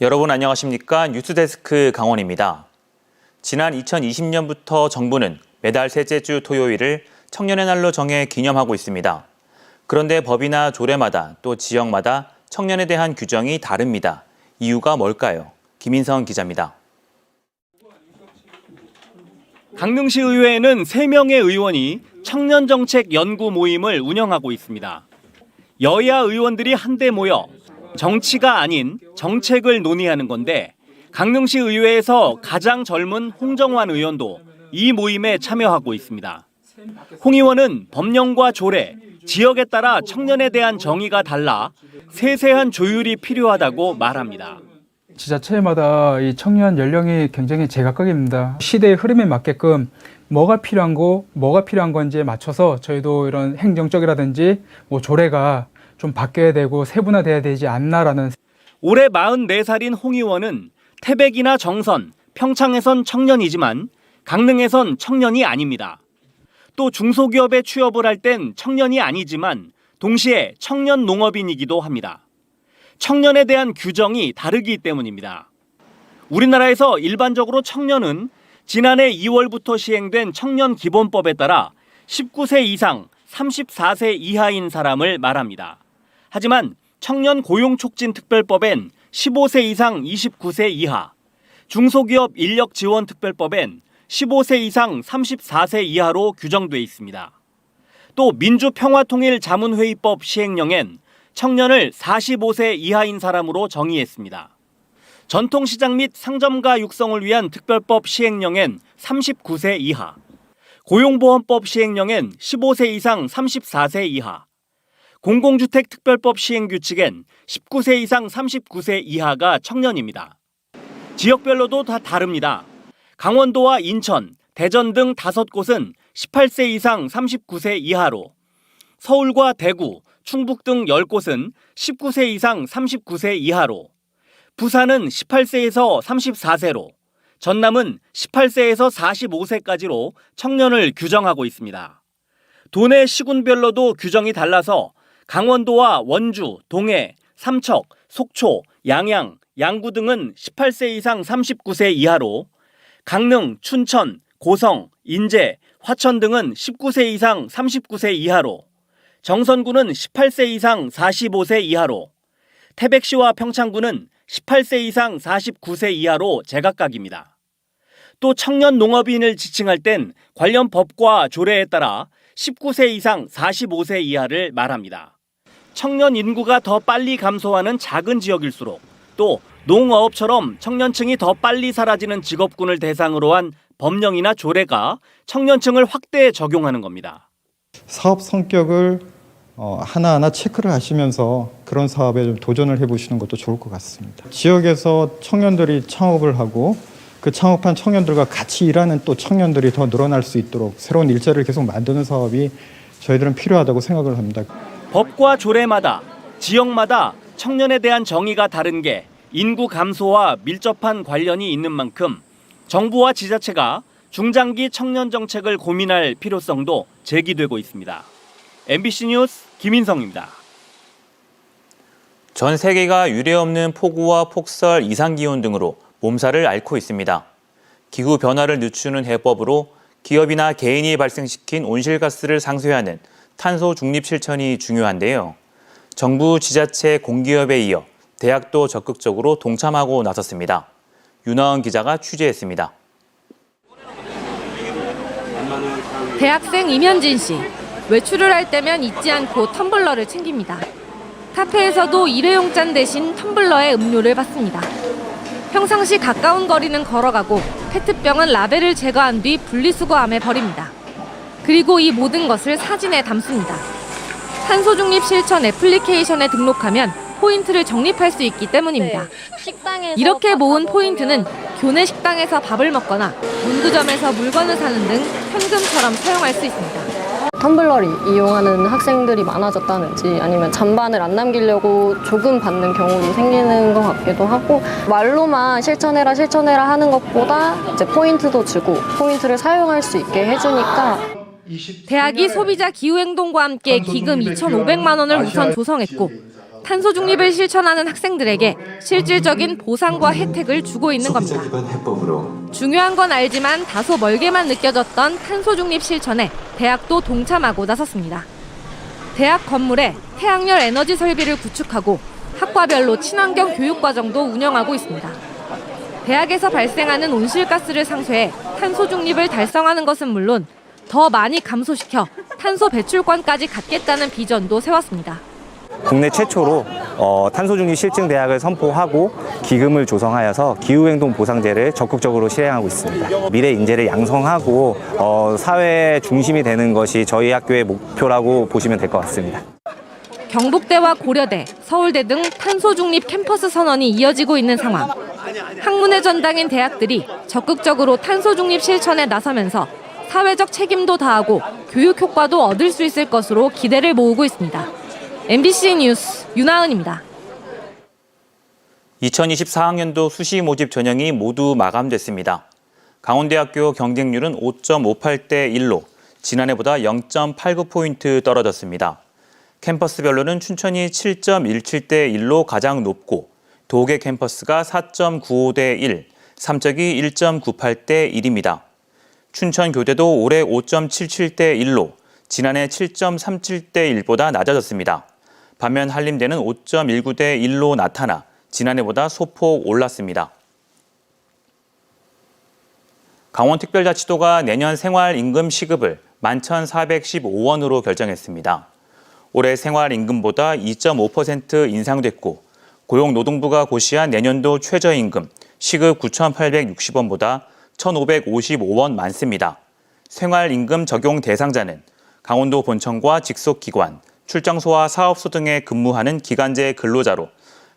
여러분 안녕하십니까? 뉴스데스크 강원입니다. 지난 2020년부터 정부는 매달 셋째 주 토요일을 청년의 날로 정해 기념하고 있습니다. 그런데 법이나 조례마다 또 지역마다 청년에 대한 규정이 다릅니다. 이유가 뭘까요? 김인성 기자입니다. 강릉시 의회에는 3명의 의원이 청년정책 연구 모임을 운영하고 있습니다. 여야 의원들이 한데 모여 정치가 아닌 정책을 논의하는 건데 강릉시 의회에서 가장 젊은 홍정환 의원도 이 모임에 참여하고 있습니다. 홍 의원은 법령과 조례, 지역에 따라 청년에 대한 정의가 달라 세세한 조율이 필요하다고 말합니다. 지자체마다 이 청년 연령이 굉장히 제각각입니다. 시대의 흐름에 맞게끔 뭐가 필요한 건지에 맞춰서 저희도 이런 행정적이라든지 조례가 좀 바뀌어야 되고 세분화돼야 되지 않나라는. 올해 44살인 홍 의원은 태백이나 정선, 평창에선 청년이지만 강릉에선 청년이 아닙니다. 또 중소기업에 취업을 할 땐 청년이 아니지만 동시에 청년 농업인이기도 합니다. 청년에 대한 규정이 다르기 때문입니다. 우리나라에서 일반적으로 청년은 지난해 2월부터 시행된 청년기본법에 따라 19세 이상 34세 이하인 사람을 말합니다. 하지만 청년고용촉진특별법엔 15세 이상 29세 이하, 중소기업 인력지원특별법엔 15세 이상 34세 이하로 규정돼 있습니다. 또 민주평화통일자문회의법 시행령엔 청년을 45세 이하인 사람으로 정의했습니다. 전통시장 및 상점가 육성을 위한 특별법 시행령엔 39세 이하, 고용보험법 시행령엔 15세 이상 34세 이하, 공공주택특별법 시행규칙엔 19세 이상 39세 이하가 청년입니다. 지역별로도 다 다릅니다. 강원도와 인천, 대전 등 5곳은 18세 이상 39세 이하로, 서울과 대구, 충북 등 10곳은 19세 이상 39세 이하로, 부산은 18세에서 34세로, 전남은 18세에서 45세까지로 청년을 규정하고 있습니다. 도내 시군별로도 규정이 달라서 강원도와 원주, 동해, 삼척, 속초, 양양, 양구 등은 18세 이상 39세 이하로, 강릉, 춘천, 고성, 인제, 화천 등은 19세 이상 39세 이하로, 정선구는 18세 이상 45세 이하로, 태백시와 평창구는 18세 이상 49세 이하로 제각각입니다. 또 청년 농업인을 지칭할 땐 관련 법과 조례에 따라 19세 이상 45세 이하를 말합니다. 청년 인구가 더 빨리 감소하는 작은 지역일수록 또 농어업처럼 청년층이 더 빨리 사라지는 직업군을 대상으로 한 법령이나 조례가 청년층을 확대 적용하는 겁니다. 사업 성격을 하나하나 체크를 하시면서 그런 사업에 좀 도전을 해보시는 것도 좋을 것 같습니다. 지역에서 청년들이 창업을 하고 그 창업한 청년들과 같이 일하는 또 청년들이 더 늘어날 수 있도록 새로운 일자리를 계속 만드는 사업이 저희들은 필요하다고 생각을 합니다. 법과 조례마다, 지역마다 청년에 대한 정의가 다른 게 인구 감소와 밀접한 관련이 있는 만큼 정부와 지자체가 중장기 청년 정책을 고민할 필요성도 제기되고 있습니다. MBC 뉴스 김인성입니다. 전 세계가 유례없는 폭우와 폭설, 이상기온 등으로 몸살을 앓고 있습니다. 기후 변화를 늦추는 해법으로 기업이나 개인이 발생시킨 온실가스를 상쇄하는 탄소 중립 실천이 중요한데요. 정부, 지자체, 공기업에 이어 대학도 적극적으로 동참하고 나섰습니다. 윤하은 기자가 취재했습니다. 대학생 임현진 씨. 외출을 할 때면 잊지 않고 텀블러를 챙깁니다. 카페에서도 일회용 잔 대신 텀블러에 음료를 받습니다. 평상시 가까운 거리는 걸어가고 페트병은 라벨을 제거한 뒤 분리수거함에 버립니다. 그리고 이 모든 것을 사진에 담습니다. 탄소중립 실천 애플리케이션에 등록하면 포인트를 적립할 수 있기 때문입니다. 이렇게 모은 포인트는 교내 식당에서 밥을 먹거나 문구점에서 물건을 사는 등 현금처럼 사용할 수 있습니다. 텀블러를 이용하는 학생들이 많아졌다는지 아니면 잔반을 안 남기려고 조금 받는 경우도 생기는 것 같기도 하고, 말로만 실천해라 하는 것보다 이제 포인트도 주고 포인트를 사용할 수 있게 해주니까. 대학이 소비자 기후행동과 함께 기금 2,500만 원을 우선 조성했고 탄소 중립을 실천하는 학생들에게 실질적인 보상과 혜택을 주고 있는 겁니다. 중요한 건 알지만 다소 멀게만 느껴졌던 탄소 중립 실천에 대학도 동참하고 나섰습니다. 대학 건물에 태양열 에너지 설비를 구축하고 학과별로 친환경 교육과정도 운영하고 있습니다. 대학에서 발생하는 온실가스를 상쇄해 탄소 중립을 달성하는 것은 물론 더 많이 감소시켜 탄소 배출권까지 갖겠다는 비전도 세웠습니다. 국내 최초로 탄소 중립 실증 대학을 선포하고 기금을 조성하여서 기후행동 보상제를 적극적으로 실행하고 있습니다. 미래 인재를 양성하고 사회 중심이 되는 것이 저희 학교의 목표라고 보시면 될 것 같습니다. 경북대와 고려대, 서울대 등 탄소 중립 캠퍼스 선언이 이어지고 있는 상황. 학문의 전당인 대학들이 적극적으로 탄소 중립 실천에 나서면서 사회적 책임도 다하고 교육 효과도 얻을 수 있을 것으로 기대를 모으고 있습니다. MBC 뉴스 윤하은입니다. 2024학년도 수시 모집 전형이 모두 마감됐습니다. 강원대학교 경쟁률은 5.58대 1로 지난해보다 0.89포인트 떨어졌습니다. 캠퍼스별로는 춘천이 7.17대 1로 가장 높고 도계 캠퍼스가 4.95대 1, 삼척이 1.98대 1입니다. 춘천교대도 올해 5.77대 1로 지난해 7.37대 1보다 낮아졌습니다. 반면 한림대는 5.19대 1로 나타나 지난해보다 소폭 올랐습니다. 강원특별자치도가 내년 생활임금 시급을 11,415원으로 결정했습니다. 올해 생활임금보다 2.5% 인상됐고 고용노동부가 고시한 내년도 최저임금 시급 9,860원보다 1,555원 많습니다. 생활임금 적용 대상자는 강원도 본청과 직속기관, 출장소와 사업소 등에 근무하는 기간제 근로자로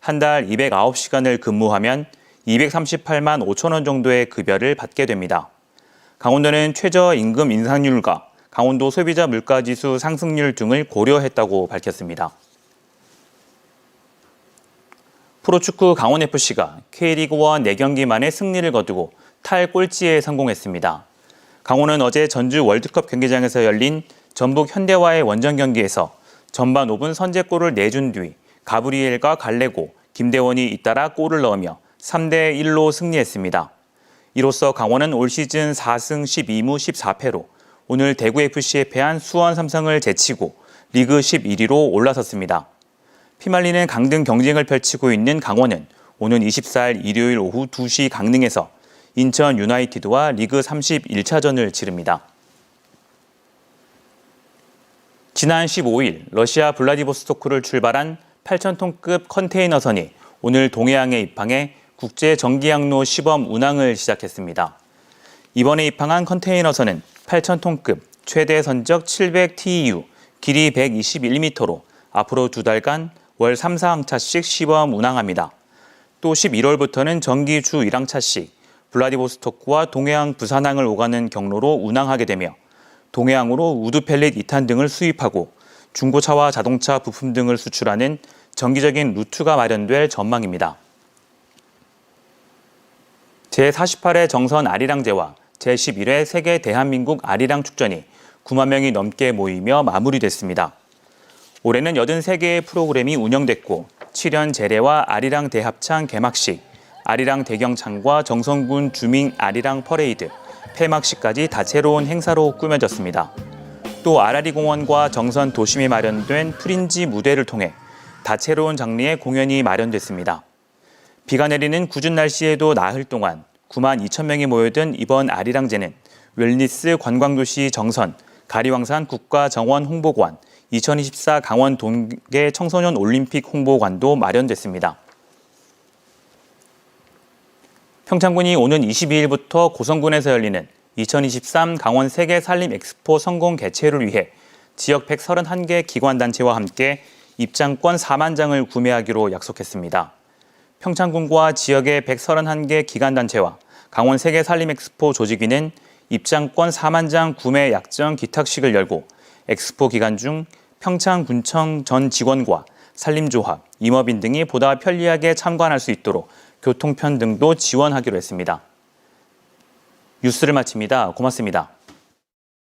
한 달 209시간을 근무하면 238만 5천 원 정도의 급여를 받게 됩니다. 강원도는 최저임금 인상률과 강원도 소비자 물가지수 상승률 등을 고려했다고 밝혔습니다. 프로축구 강원FC가 K리그 1 4경기 만에 승리를 거두고 탈꼴찌에 성공했습니다. 강원은 어제 전주 월드컵 경기장에서 열린 전북 현대와의 원정 경기에서 전반 5분 선제골을 내준 뒤 가브리엘과 갈레고, 김대원이 잇따라 골을 넣으며 3대 1로 승리했습니다. 이로써 강원은 올 시즌 4승 12무 14패로 오늘 대구FC에 패한 수원 삼성을 제치고 리그 11위로 올라섰습니다. 피말리는 강등 경쟁을 펼치고 있는 강원은 오는 24일 일요일 오후 2시 강릉에서 인천 유나이티드와 리그 31차전을 치릅니다. 지난 15일 러시아 블라디보스토크를 출발한 8,000톤급 컨테이너선이 오늘 동해항에 입항해 국제 전기항로 시범 운항을 시작했습니다. 이번에 입항한 컨테이너선은 8,000톤급 최대 선적 700TEU, 길이 121m로 앞으로 2달간 월 3, 4항차씩 시범 운항합니다. 또 11월부터는 정기 주 1항차씩 블라디보스토크와 동해항 부산항을 오가는 경로로 운항하게 되며 동해항으로 우드 펠릿 2탄 등을 수입하고 중고차와 자동차 부품 등을 수출하는 정기적인 루트가 마련될 전망입니다. 제48회 정선 아리랑제와 제11회 세계 대한민국 아리랑 축전이 9만 명이 넘게 모이며 마무리됐습니다. 올해는 83개의 프로그램이 운영됐고 7연 제례와 아리랑 대합창 개막식, 아리랑 대경창과 정선군 주민 아리랑 퍼레이드, 폐막식까지 다채로운 행사로 꾸며졌습니다. 또 아라리공원과 정선 도심에 마련된 프린지 무대를 통해 다채로운 장르의 공연이 마련됐습니다. 비가 내리는 궂은 날씨에도 나흘 동안 9만 2천 명이 모여든 이번 아리랑제는 웰니스 관광도시 정선, 가리왕산 국가정원 홍보관, 2024 강원 동계 청소년 올림픽 홍보관도 마련됐습니다. 평창군이 오는 22일부터 고성군에서 열리는 2023 강원 세계 산림 엑스포 성공 개최를 위해 지역 131개 기관단체와 함께 입장권 4만 장을 구매하기로 약속했습니다. 평창군과 지역의 131개 기관단체와 강원 세계 산림 엑스포 조직위는 입장권 4만 장 구매 약정 기탁식을 열고 엑스포 기간 중 평창군청 전 직원과 산림조합, 임업인 등이 보다 편리하게 참관할 수 있도록 교통편 등도 지원하기로 했습니다. 뉴스를 마칩니다. 고맙습니다.